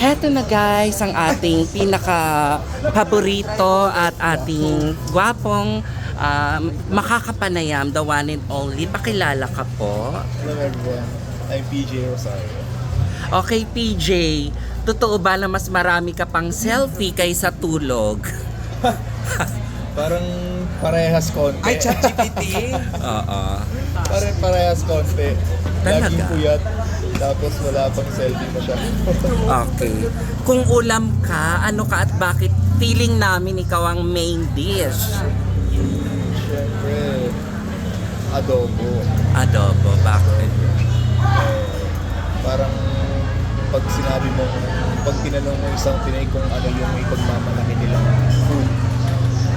Heto na guys, ang ating pinaka-paborito at ating gwapong makakapanayam, the one and only. Pakilala ka po. Hello everyone, I'm PJ Rosario. Okay, PJ, totoo ba na mas marami ka pang selfie kaysa tulog? Parang parehas konti. Ay, ChatGPT? Oo. Parehas konti. Talaga? Laging puyat, tapos wala pang selfie masyado. Okay. Kung ulam ka, ano ka at bakit feeling namin ikaw ang main dish? Siyempre, adobo. Adobo, bakit? Parang pag sinabi mo, pag tinanong mo isang Pinay kung ano yung ipagmamalaki nilang food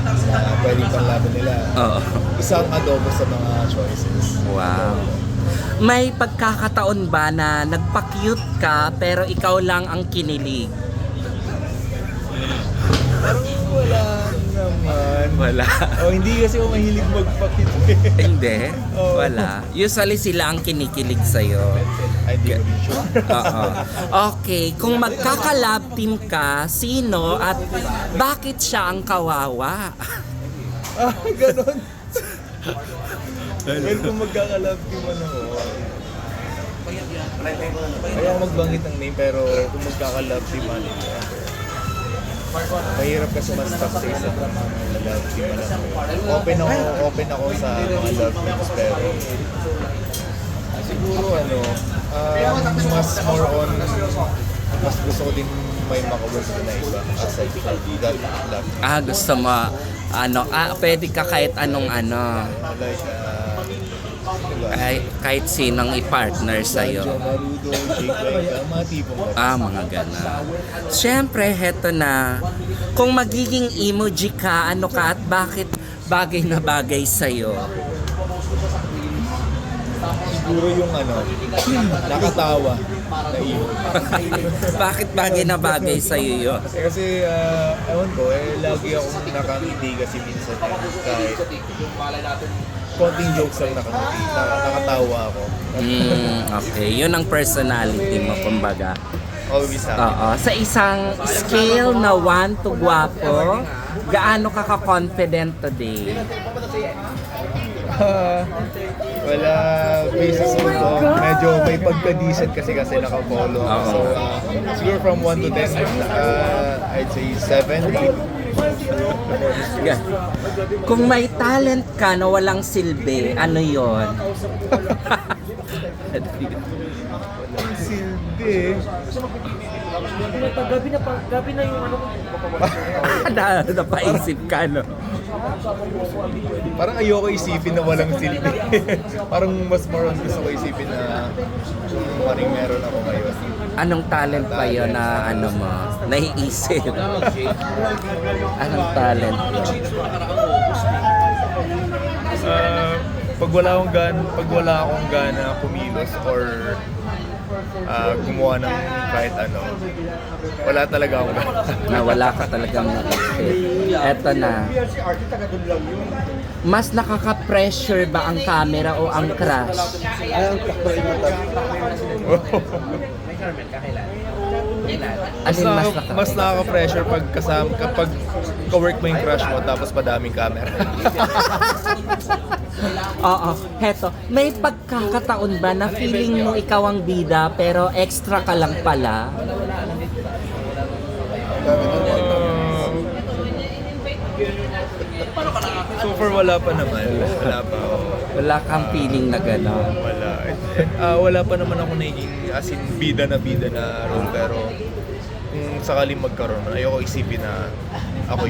na pwedeng panlaban nila, Oo. isang adobo sa mga choices. Wow. May pagkakataon ba na nagpa-cute ka pero ikaw lang ang kinilig? Parang wala naman. Wala. Hindi kasi ako mahilig magpakit. Hindi? Oo. Wala. Usually sila ang kinikilig sa'yo. Ay, di ko rin sure. Oo. Okay, kung magkaka-love team ka, sino at bakit siya ang kawawa? Ganon. Well, kung magkakalab team ako, ayaw magbanggit ng name, pero kung magkakalab team ano, mahirap kasi mas-stuck sa isang love team. Open ako sa mga love teams, pero siguro mas more on, mas gusto ko din may makawork na iba aside from that love team. Gusto mo, pwede ka kahit anong Like, diba? kahit sinong i-partner sa'yo. Joe Marudo, Jake Laika, mga tipong ganun. Mga gana. Siyempre, heto na. Kung magiging emoji ka, ano ka at bakit bagay na bagay sa'yo? Siguro yung nakatawa na iyo. Bakit bagay na bagay sa'yo yun? Kasi, ewan ko, lagi akong nakangiti kasi minsan kahit konting jokes lang nakatawa ako. Okay, yun ang personality mo, kumbaga. Always happy. Oo. Sa isang scale na 1 to guwapo, gaano ka ka-confident today? Wala basis ko. Medyo may pagka-decent kasi naka-follow ako. So, siguro from 1 to 10, I'd say 7. Yeah. Kung may talent ka na walang silbi, ano yon? Silbi. Gabi na yung ano. Napaisip ka, no? Parang ayoko isipin na walang silbi. Parang mas more on gusto ko isipin na parang meron ako ngayon. Anong talent pa yun na mo, naiisip? Anong talent yun? Pag wala akong gana kumilos or gumawa ng kahit ano, wala talaga akong gana. Na wala ka talagang naisip. Eto na. Mas nakaka-pressure ba ang camera o ang crush? Mas nakaka-pressure kapag ka-work mo yung crush mo tapos madaming camera. Oo, heto. May pagkakataon ba na feeling mo ikaw ang bida pero extra ka lang pala? So far wala pa naman. Wala pa. Wala kang feeling na gano'n. Wala. Wala pa naman ako naging as in bida na role, pero kung sakaling magkaroon, ayoko isipin na ako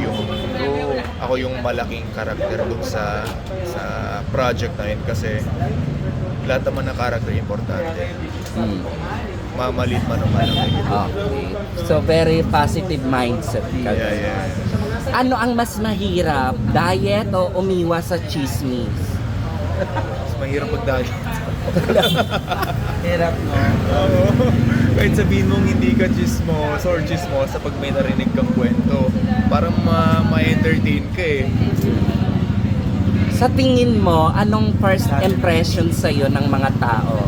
yung malaking karakter dun sa project na yun kasi lahat naman ng karakter importante. Mamalit man o malaki. Okay. So, very positive mindset ka. Yeah. Ano ang mas mahirap? Diet o umiwas sa chismis? Mas mahirap pag-diet. Hirap, no? Oo. Kahit sabihin mong hindi ka chismos or chismosa pag may narinig kang kwento, parang ma-entertain ka eh. Sa tingin mo, anong first impression sa'yo ng mga tao?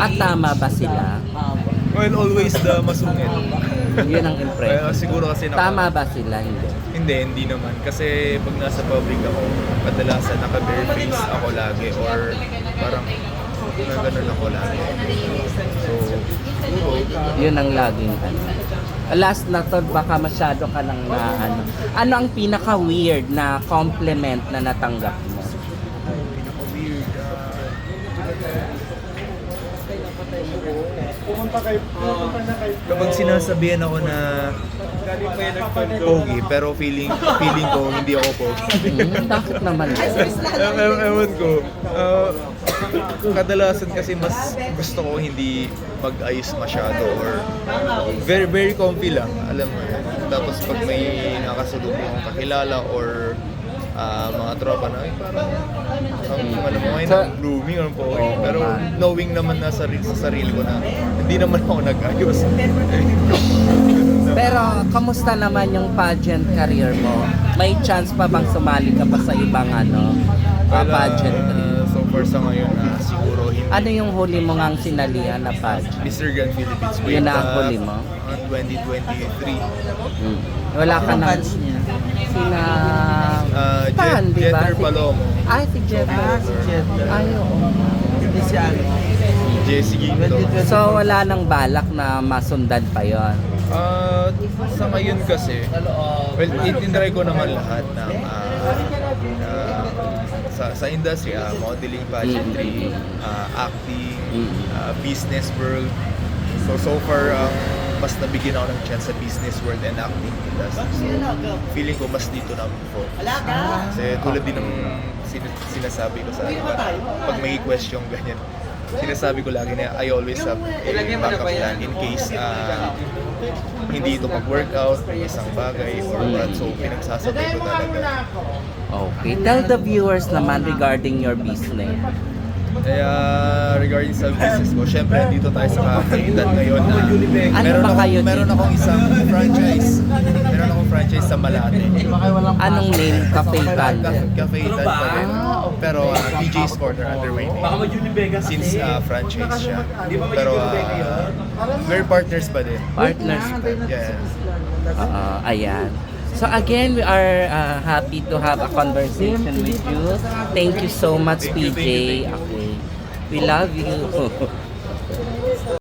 At tama ba sila? Well, always the masungit. Yun ang impression. Siguro kasi Tama ba sila? Hindi. Hindi naman. Kasi pag nasa public ako, kadalasan naka-bare face ako lagi or parang na ganun ako lagi. So, siguro, Yun ang laging ano. Last na to, baka masyado ka nang na ano. Ano ang pinaka-weird na compliment na natanggap mo? pinaka-weird. Kapag sinasabihan ako na pogi, pero feeling ko hindi ako pogi. Bakit naman? Ewan ko. Kadalasan kasi mas gusto ko hindi mag-ayos masyado or very very comfy lang, alam mo yun. Tapos pag may nakasalubong akong kakilala or mga tropa na, ay parang alam mo ngayon, So- blooming or pogi. Pero knowing naman na sa sarili ko na hindi naman ako nag-ayos. Pero, kamusta naman yung pageant career mo? May chance pa bang sumali ka pa sa ibang pageantry? So far sa ngayon, siguro hindi. Ano yung huli mo ngang sinalihan na pageant? Mr. Grand Philippines Yun na ang huli mo? 2023. Wala ka na. Sina... Pan, di ba? Jeter Palomo. Ay, si Jeter. Ay, oo. Jessie Ginto. So, wala nang balak na masundan pa yon. Sa ngayon kasi, well, itinry ko naman lahat ng sa industry, modeling, pageantry, acting, business world. So far, mas nabigyan ako ng chance sa business world and acting industry. So, feeling ko mas dito na ako. Kasi tulad din ng sinasabi ko sa iba, pag may question ganyan, sinasabi ko lagi na I always have a backup plan in case hindi ito mag-workout, isang bagay or what. So, pinagsasabay ko talaga. Okay. Tell the viewers naman regarding your business. Kaya regarding sa business ko, syempre dito tayo sa kapitan ngayon na Ano ba kayo meron dito? akong isang franchise. Meron akong franchise sa Malate. Anong name? Cafe Thunder? Cafe Tan pa rin. Pero PJ's Corner underway name. Since franchise siya. Pero we're partners pa din. Partners. Yeah. Ayan. So again, we are happy to have a conversation with you. Thank you so much, Thank you, PJ. thank you. Okay. We love you.